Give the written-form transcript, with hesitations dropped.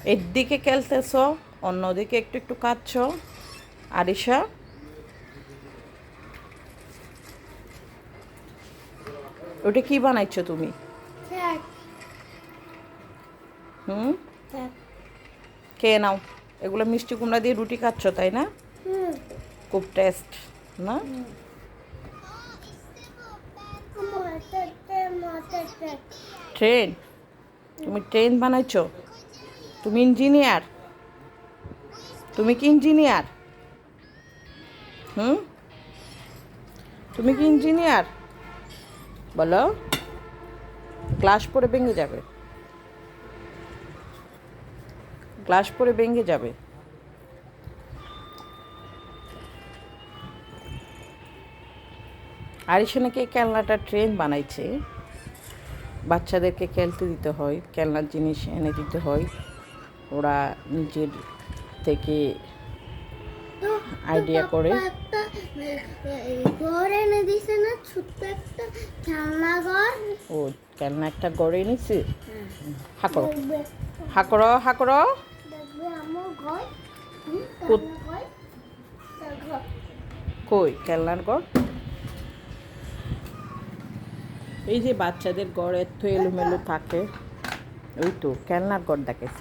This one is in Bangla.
একদিকে খেলতেছ, অন্যদিকে একটু একটু কাঁদছ। আরিশা, ওটা কি বানাইছো তুমি? হুম, খেয়ে নাও। এগুলো মিষ্টি কুমড়া দিয়ে রুটি খাচ্ছ, তাই না? খুব টেস্ট না? ট্রেন? তুমি ট্রেন বানাইছো? তুমি ইঞ্জিনিয়ার? তুমি কি ইঞ্জিনিয়ার? হুম, তুমি কি ইঞ্জিনিয়ার? বলো। গ্লাস পরে ভেঙে যাবে, গ্লাস পরে ভেঙে যাবে। আরিশা নাকি এই খেলনাটা ট্রেন বানাইছে। বাচ্চাদেরকে খেলতে দিতে হয়, খেলনার জিনিস এনে দিতে হয়, ওরা নিজের থেকে আইডিয়া করে। ঘর এনে দিছে না, ছোট্ট একটা খেলনা ঘর। ও, খেলনা একটা গড়ে এনেছে। হাঁকড়ো হাঁকড়ো হাঁকড়ো। দেখবে আমার ঘর। কুত- খেলনা ঘর। ঘর। কই খেলনার গড়? এই যে বাচ্চাদের গড় এত এলোমেলো থাকে, ওই তো খেলনার গড় দেখে।